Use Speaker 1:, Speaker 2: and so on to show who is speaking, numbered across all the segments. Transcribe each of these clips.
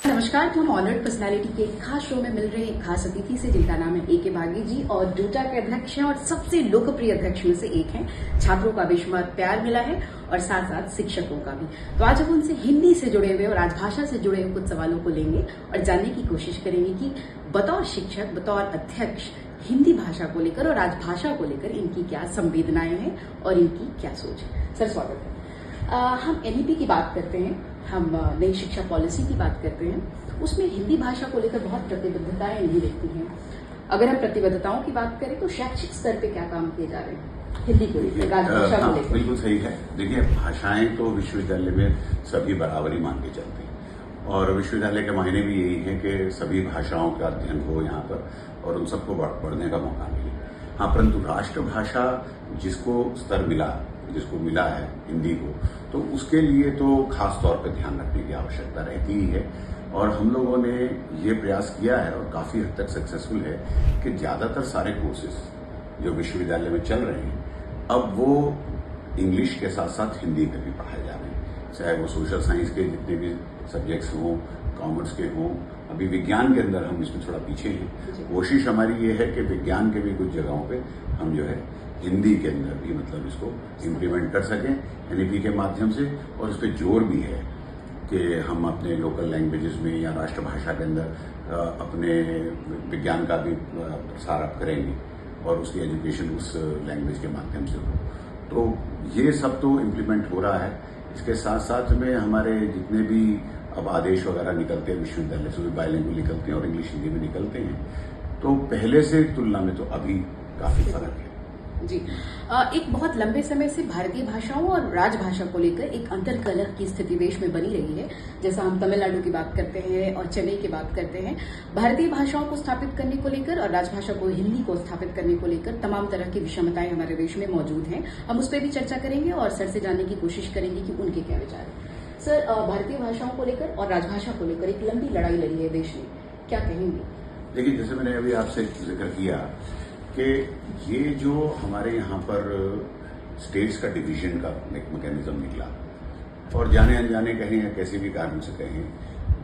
Speaker 1: नमस्कार। तो हम ऑनर्ड पर्सनालिटी के एक खास शो में मिल रहे हैं एक खास अतिथि से जिनका नाम है ए.के. बागी जी और डोटा के अध्यक्ष हैं और सबसे लोकप्रिय अध्यक्ष में से एक हैं। छात्रों का बेशुमार प्यार मिला है और साथ साथ शिक्षकों का भी। तो आज हम उनसे हिंदी से जुड़े हुए और राजभाषा से जुड़े हुए कुछ सवालों को लेंगे और जानने की कोशिश करेंगे कि बतौर शिक्षक, बतौर अध्यक्ष हिंदी भाषा को लेकर और राजभाषा को लेकर इनकी क्या संवेदनाएं हैं और इनकी क्या सोच है। सर, स्वागत है। हम एनईपी की बात करते हैं, हम नई शिक्षा पॉलिसी की बात करते हैं, उसमें हिंदी भाषा को लेकर बहुत प्रतिबद्धताएं नहीं दिखती हैं। अगर हम प्रतिबद्धताओं की बात करें तो शैक्षिक स्तर पे क्या काम किए जा रहे हैं हिंदी को लेकर, राजभाषा को लेकर?
Speaker 2: बिल्कुल सही है। देखिए, भाषाएं तो विश्वविद्यालय में सभी बराबरी मान के चलते हैं और विश्वविद्यालय के मायने भी यही है कि सभी भाषाओं का अध्ययन हो यहाँ पर और उन सबको बढ़ने का मौका मिले। हाँ, परंतु राष्ट्रभाषा जिसको स्तर मिला, जिसको मिला है हिंदी को, तो उसके लिए तो खास तौर पर ध्यान रखने की आवश्यकता रहती ही है। और हम लोगों ने ये प्रयास किया है और काफी हद तक सक्सेसफुल है कि ज्यादातर सारे कोर्सेज जो विश्वविद्यालय में चल रहे हैं अब वो इंग्लिश के साथ साथ हिंदी में भी पढ़ाए जा रहे हैं, चाहे वो सोशल साइंस के जितने भी सब्जेक्ट्स हों, कॉमर्स के हों। अभी विज्ञान के अंदर हम इसमें थोड़ा पीछे हैं। कोशिश हमारी ये है कि विज्ञान के भी कुछ जगहों पे हम जो है हिंदी के अंदर भी मतलब इसको इम्प्लीमेंट कर सकें एनईपी के माध्यम से। और इस पर जोर भी है कि हम अपने लोकल लैंग्वेजेस में या राष्ट्रभाषा के अंदर अपने विज्ञान का भी प्रसार अब करेंगे और उसकी एजुकेशन उस लैंग्वेज के माध्यम से हो। तो ये सब तो इम्प्लीमेंट हो रहा है। इसके साथ साथ में हमारे जितने भी अब आदेश वगैरह निकलते हैं विश्वविद्यालय से, बाइलिंगुअल निकलते हैं और इंग्लिश हिंदी में निकलते हैं, तो पहले से तुलना में तो अभी काफी फर्क है
Speaker 1: जी। एक बहुत लंबे समय से भारतीय भाषाओं और राजभाषा को लेकर एक अंतर्कलह की स्थिति देश में बनी रही है। जैसा हम तमिलनाडु की बात करते हैं और चेन्नई की बात करते हैं, भारतीय भाषाओं को स्थापित करने को लेकर और राजभाषा को, हिंदी को स्थापित करने को लेकर तमाम तरह की विषमताएं हमारे देश में मौजूद हैं। हम उस पर भी चर्चा करेंगे और सर से जानने की कोशिश करेंगे कि उनके क्या विचार हैं। सर, भारतीय भाषाओं को लेकर और राजभाषा को लेकर एक लंबी लड़ाई लड़ी है देश ने, क्या कहेंगे?
Speaker 2: देखिए, जैसे मैंने अभी आपसे जिक्र किया कि ये जो हमारे यहाँ पर स्टेट्स का डिवीजन का एक मैकेनिज्म निकला और जाने अनजाने कहें या किसी भी कारण से कहें,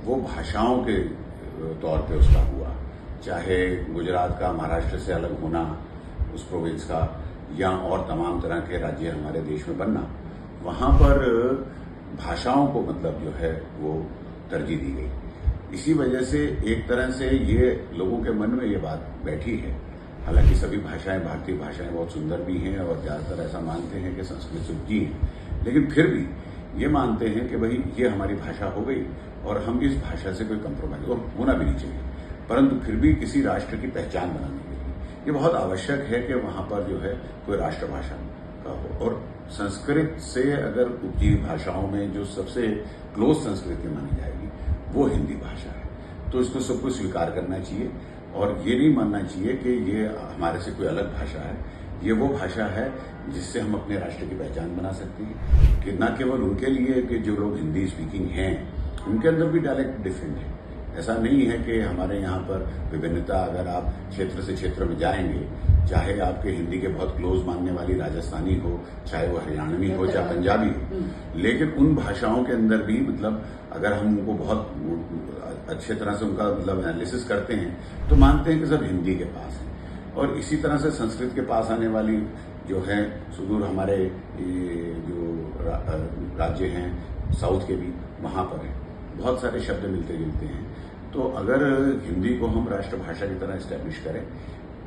Speaker 2: वो भाषाओं के तौर पे उसका हुआ। चाहे गुजरात का महाराष्ट्र से अलग होना, उस प्रोविंस का, या और तमाम तरह के राज्य हमारे देश में बनना, वहां पर भाषाओं को मतलब जो है वो तरजीह दी गई। इसी वजह से एक तरह से ये लोगों के मन में ये बात बैठी है। हालांकि सभी भाषाएं, भारतीय भाषाएं बहुत सुंदर भी हैं और ज्यादातर ऐसा मानते हैं कि संस्कृत से उपजी है, लेकिन फिर भी ये मानते हैं कि भाई ये हमारी भाषा हो गई और हम इस भाषा से कोई कंप्रोमाइज और होना भी नहीं चाहिए। परंतु फिर भी किसी राष्ट्र की पहचान बनाने के लिए ये बहुत आवश्यक है कि वहां पर जो है कोई राष्ट्रभाषा का हो। और संस्कृत से अगर उपजी भाषाओं में जो सबसे क्लोज संस्कृत की मानी जाएगी वो हिंदी भाषा है। तो इसको सबको स्वीकार करना चाहिए और ये नहीं मानना चाहिए कि ये हमारे से कोई अलग भाषा है। ये वो भाषा है जिससे हम अपने राष्ट्र की पहचान बना सकते हैं, कि न केवल उनके लिए कि जो लोग हिंदी स्पीकिंग हैं उनके अंदर भी डायलेक्ट डिफरेंट है। ऐसा नहीं है कि हमारे यहाँ पर विभिन्नता, अगर आप क्षेत्र से क्षेत्र में जाएंगे, चाहे आपके हिंदी के बहुत क्लोज मानने वाली राजस्थानी हो, चाहे वो हरियाणवी हो, चाहे पंजाबी हो, लेकिन उन भाषाओं के अंदर भी मतलब अगर हम उनको बहुत अच्छे तरह से उनका मतलब एनालिसिस करते हैं तो मानते हैं कि सब हिंदी के पास है। और इसी तरह से संस्कृत के पास आने वाली जो है सुदूर हमारे जो राज्य हैं साउथ के भी, वहां पर है बहुत सारे शब्द मिलते जुलते हैं। तो अगर हिंदी को हम राष्ट्रभाषा की तरह एस्टेब्लिश करें,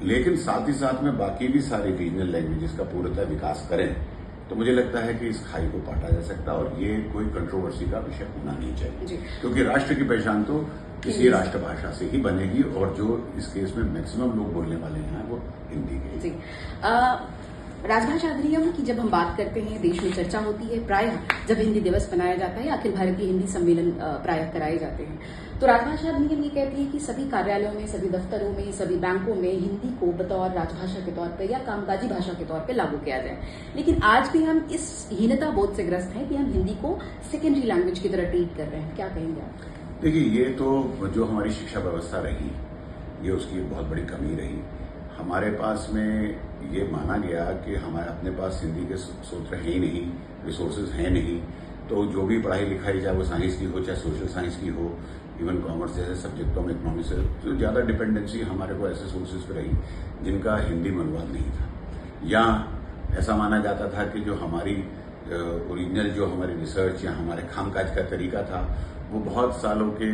Speaker 2: लेकिन साथ ही साथ में बाकी भी सारी रीजनल लैंग्वेजेस का पूर्णतः विकास करें, तो मुझे लगता है कि इस खाई को पाटा जा सकता है और ये कोई कंट्रोवर्सी का विषय होना नहीं चाहिए, क्योंकि राष्ट्र की पहचान तो किसी राष्ट्रभाषा से ही बनेगी और जो इस केस में मैक्सिमम लोग बोलने वाले हैं वो हिंदी के।
Speaker 1: राजभाषा अधिनियम की जब हम बात करते हैं, देश में चर्चा होती है, प्रायः जब हिंदी दिवस मनाया जाता है, अखिल भारतीय हिंदी सम्मेलन प्रायः कराए जाते हैं, तो राजभाषा अधिनियम ये कहती है कि सभी कार्यालयों में, सभी दफ्तरों में, सभी बैंकों में हिंदी को बतौर राजभाषा के तौर पर या कामकाजी भाषा के तौर पर लागू किया जाए। लेकिन आज भी हम इस हीनता बोध से ग्रस्त हैं कि हम हिंदी को सेकेंडरी लैंग्वेज की तरह ट्रीट कर रहे हैं। क्या कहेंगे आप?
Speaker 2: देखिए, ये तो जो हमारी शिक्षा व्यवस्था रही, ये उसकी बहुत बड़ी कमी रही। हमारे पास में ये माना गया कि हमारे अपने पास हिंदी के सूत्र हैं ही नहीं, रिसोर्सेज हैं नहीं, तो जो भी पढ़ाई लिखाई, चाहे वो साइंस की हो चाहे सोशल साइंस की हो, इवन कॉमर्स जैसे सब्जेक्टों में, इकोनॉमिक्स से तो ज़्यादा डिपेंडेंसी हमारे को ऐसे सोर्सेज पर रही जिनका हिंदी में अनुवाद नहीं था, या ऐसा माना जाता था कि जो हमारी ओरिजिनल जो हमारी रिसर्च या हमारे कामकाज का तरीका था वो बहुत सालों के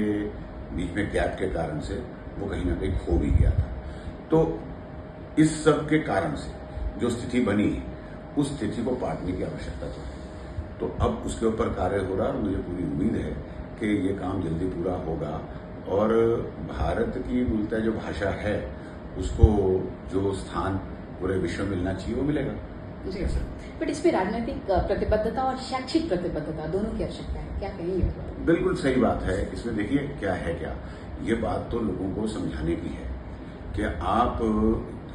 Speaker 2: बीच में गैप के कारण से वो कहीं ना कहीं खो भी गया था। तो इस सब के कारण से जो स्थिति बनी, उस स्थिति को पाटने की आवश्यकता तो है। तो अब उसके ऊपर कार्य हो रहा है और मुझे पूरी उम्मीद है कि ये काम जल्दी पूरा होगा और भारत की मूलतः जो भाषा है उसको जो स्थान पूरे विश्व में मिलना चाहिए वो मिलेगा।
Speaker 1: जी सर, बट इसमें राजनीतिक प्रतिबद्धता और शैक्षिक प्रतिबद्धता दोनों की आवश्यकता है, क्या कहेंगे?
Speaker 2: बिल्कुल सही बात है। इसमें देखिए क्या है, क्या ये बात तो लोगों को समझाने की है कि आप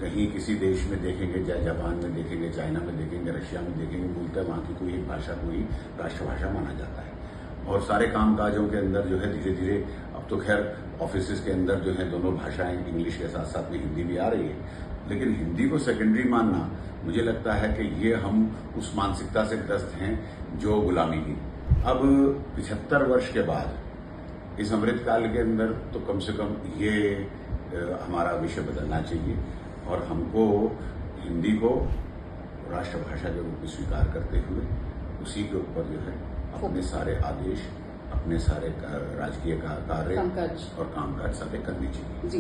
Speaker 2: कहीं किसी देश में देखेंगे, चाहे जापान में देखेंगे, चाइना में देखेंगे, रशिया में देखेंगे, बोलते हैं वहां की कोई एक भाषा को ही राष्ट्रभाषा माना जाता है। और सारे कामकाजों के अंदर जो है धीरे धीरे, अब तो खैर ऑफिस के अंदर जो है दोनों भाषाएं इंग्लिश के साथ साथ में हिंदी भी आ रही है, लेकिन हिंदी को सेकेंडरी मानना, मुझे लगता है कि ये हम उस मानसिकता से ग्रस्त हैं जो गुलामी की। अब 75 वर्ष के बाद इस अमृतकाल के अंदर तो कम से कम ये हमारा विषय बदलना चाहिए और हमको हिंदी को राष्ट्रभाषा के रूप में स्वीकार करते हुए उसी के ऊपर जो है अपने सारे आदेश, अपने सारे राजकीय कार्य और कामकाज सारे करनी चाहिए।
Speaker 1: जी,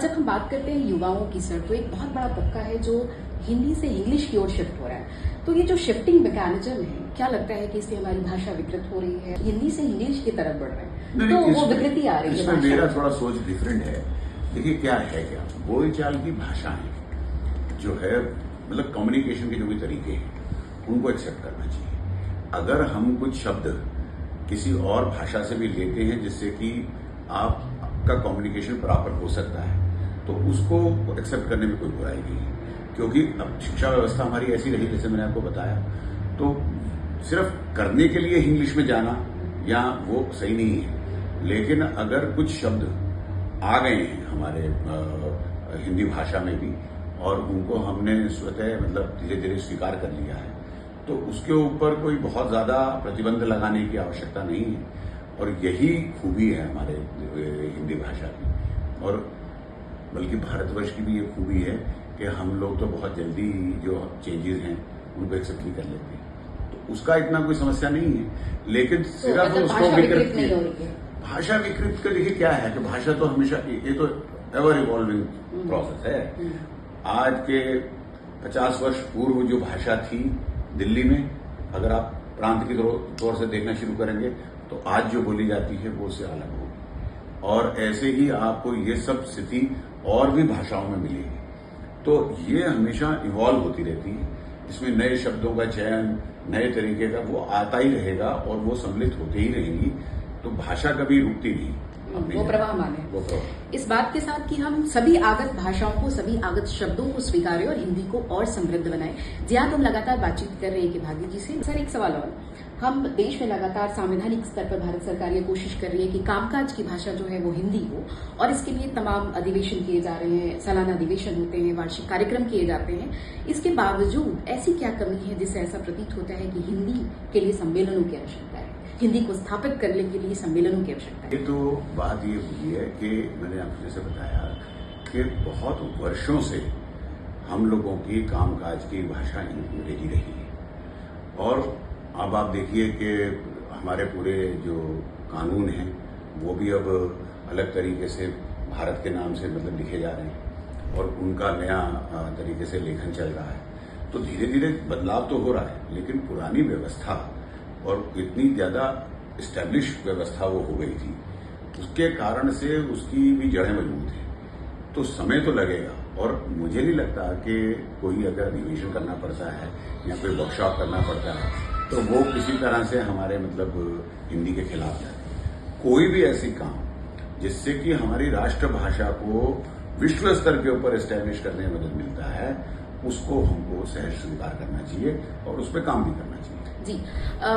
Speaker 1: जब हम बात करते हैं युवाओं की सर, तो एक बहुत बड़ा तबका है जो हिंदी से इंग्लिश की ओर शिफ्ट हो रहा है। तो ये जो शिफ्टिंग मैकेनिज्म है, क्या लगता है कि इससे हमारी भाषा विकृत हो रही है, हिंदी से इंग्लिश की तरफ बढ़ रहे हैं, तो वो विकृति आ रही है?
Speaker 2: इसमें मेरा थोड़ा सोच डिफरेंट है। देखिए क्या है, क्या बोलचाल की भाषाएं जो है, मतलब कम्युनिकेशन के जो भी तरीके हैं उनको एक्सेप्ट करना चाहिए। अगर हम कुछ शब्द किसी और भाषा से भी लेते हैं जिससे कि आपका कम्युनिकेशन प्रॉपर हो सकता है, तो उसको एक्सेप्ट करने में कोई बुराई नहीं है। क्योंकि अब शिक्षा व्यवस्था हमारी ऐसी रही, जैसे मैंने आपको बताया, तो सिर्फ करने के लिए इंग्लिश में जाना या वो सही नहीं है। लेकिन अगर कुछ शब्द आ गए हैं हमारे हिंदी भाषा में भी और उनको हमने स्वतः मतलब धीरे धीरे स्वीकार कर लिया है, तो उसके ऊपर कोई बहुत ज्यादा प्रतिबंध लगाने की आवश्यकता नहीं है। और यही खूबी है हमारे हिंदी भाषा की, और बल्कि भारतवर्ष की भी ये खूबी है कि हम लोग तो बहुत जल्दी जो चेंजेस हैं उनको एक्सेप्ट भी कर लेते हैं, तो उसका इतना कोई समस्या नहीं है। लेकिन सिर्फ उसको विकृत नहीं हो रही है। भाषा विकृत का देखिए क्या है कि भाषा तो हमेशा, ये तो एवर इवॉल्विंग प्रोसेस है। आज के 50 वर्ष पूर्व जो भाषा थी दिल्ली में, अगर आप प्रांत की तौर से देखना शुरू करेंगे तो आज जो बोली जाती है वो उससे अलग होगी। और ऐसे ही आपको ये सब स्थिति और भी भाषाओं में मिलेगी। तो ये हमेशा इवॉल्व होती रहती है। इसमें नए शब्दों का चयन, नए तरीके का वो आता ही रहेगा और वो सम्मिलित होते ही रहेंगी। तो भाषा कभी रुकती नहीं,
Speaker 1: वो प्रवाह माने। इस बात के साथ कि हम सभी आगत भाषाओं को, सभी आगत शब्दों को स्वीकारें और हिंदी को और समृद्ध बनाएं। जिया, तुम लगातार बातचीत कर रहे हैं कि भाग्य जी से। सर, एक सवाल और, हम देश में लगातार संवैधानिक स्तर पर भारत सरकार ये कोशिश कर रही है कि कामकाज की भाषा जो है वो हिंदी हो, और इसके लिए तमाम अधिवेशन किए जा रहे हैं, सालाना अधिवेशन होते हैं, वार्षिक कार्यक्रम किए जाते हैं। इसके बावजूद ऐसी क्या कमी है जिससे ऐसा प्रतीत होता है कि हिंदी के लिए सम्मेलनों की आवश्यकता है, हिंदी को स्थापित करने के लिए सम्मेलनों की आवश्यकता है?
Speaker 2: ये तो बात ये हुई है कि मैंने आपको जैसे बताया कि बहुत वर्षों से हम लोगों की कामकाज की भाषा अंग्रेजी रही है। और अब आप देखिए कि हमारे पूरे जो कानून हैं वो भी अब अलग तरीके से भारत के नाम से मतलब लिखे जा रहे हैं और उनका नया तरीके से लेखन चल रहा है। तो धीरे धीरे बदलाव तो हो रहा है, लेकिन पुरानी व्यवस्था और इतनी ज्यादा इस्टेब्लिश व्यवस्था वो हो गई थी, उसके कारण से उसकी भी जड़ें मजबूत हैं। तो समय तो लगेगा, और मुझे नहीं लगता कि कोई अगर अधिवेशन करना पड़ता है या कोई वर्कशॉप करना पड़ता है तो वो किसी तरह से हमारे मतलब हिंदी के खिलाफ जाए। कोई भी ऐसी काम जिससे कि हमारी राष्ट्रभाषा को विश्व स्तर के ऊपर एस्टेब्लिश करने में मदद मिलता है, उसको हमको सहज स्वीकार करना चाहिए और उस पर काम भी करना चाहिए।
Speaker 1: जी,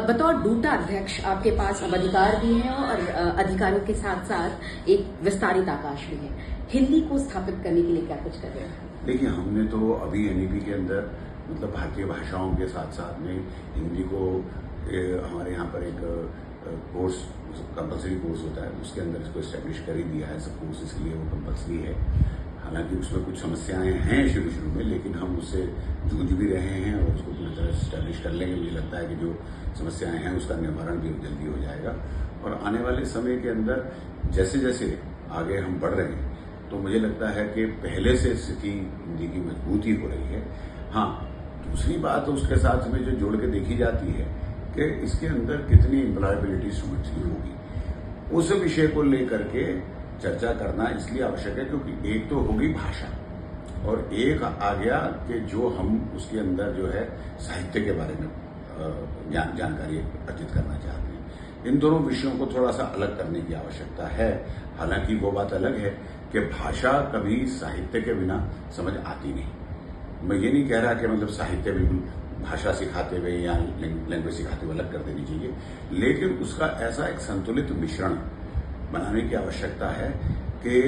Speaker 1: बतौर डूटा अध्यक्ष आपके पास अब अधिकार भी हैं और अधिकारों के साथ साथ एक विस्तारित आकाश भी है। हिंदी को स्थापित करने के लिए क्या कुछ कर रहे हैं?
Speaker 2: देखिए, हमने तो अभी एनईपी के अंदर मतलब भारतीय भाषाओं के साथ साथ में हिंदी को हमारे यहाँ पर एक कोर्स कंपलसरी कोर्स होता है, उसके अंदर इसको इस्टेब्लिश कर ही दिया है सब कोर्स, इसलिए वो कंपलसरी है। हालांकि उसमें कुछ समस्याएं हैं शुरू में, लेकिन हम उससे जूझ भी रहे हैं और उसको पूरी तरह से इस्टेब्लिश कर लेंगे। मुझे लगता है कि जो समस्याएं हैं उसका निवारण भी जल्दी हो जाएगा और आने वाले समय के अंदर जैसे जैसे आगे हम बढ़ रहे हैं तो मुझे लगता है कि पहले से स्थिति हिंदी की मजबूती हो रही है। हाँ, दूसरी बात उसके साथ में जो जोड़ के देखी जाती है कि इसके अंदर कितनी एम्प्लॉयबिलिटी स्टूडेंट्स की होगी, उस विषय को लेकर के चर्चा करना इसलिए आवश्यक है क्योंकि एक तो होगी भाषा और एक आ गया कि जो हम उसके अंदर जो है साहित्य के बारे में जानकारी अर्जित करना चाहते हैं। इन दोनों विषयों को थोड़ा सा अलग करने की आवश्यकता है। हालांकि वो बात अलग है कि भाषा कभी साहित्य के बिना समझ आती नहीं। मैं ये नहीं कह रहा कि मतलब साहित्य बिल्कुल भाषा सिखाते हुए या लैंग्वेज सिखाते हुए अलग कर देनी चाहिए, लेकिन उसका ऐसा एक संतुलित मिश्रण बनाने की आवश्यकता है कि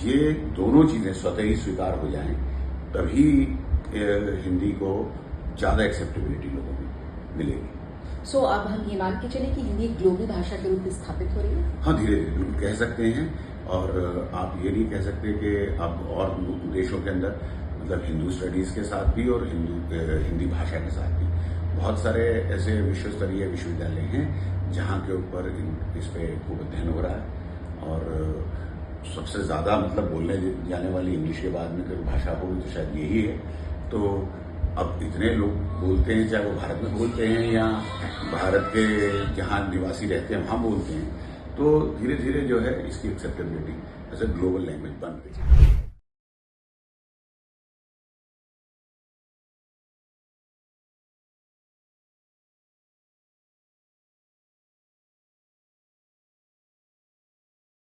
Speaker 2: ये दोनों चीजें स्वतः ही स्वीकार हो जाएं, तभी हिंदी को ज्यादा एक्सेप्टेबिलिटी लोगों में मिलेगी।
Speaker 1: सो अब हम ये मान के चले कि हिंदी एक ग्लोबल भाषा के रूप में स्थापित हो रही है?
Speaker 2: हाँ, धीरे धीरे बिल्कुल कह सकते हैं। और आप ये नहीं कह सकते कि अब और देशों के अंदर मतलब हिंदू स्टडीज के साथ भी और हिंदी भाषा के साथ भी बहुत सारे ऐसे विश्व स्तरीय विश्वविद्यालय हैं जहाँ के ऊपर इस पे खूब अध्ययन हो रहा है। और सबसे ज्यादा मतलब बोलने जाने वाली इंग्लिश के बाद में कोई भाषा होगी तो शायद यही है। तो अब इतने लोग बोलते हैं, चाहे वो भारत में बोलते हैं या भारत के जहाँ निवासी रहते हैं वहाँ बोलते हैं, तो धीरे धीरे जो है इसकी acceptability as a global language बन रही है।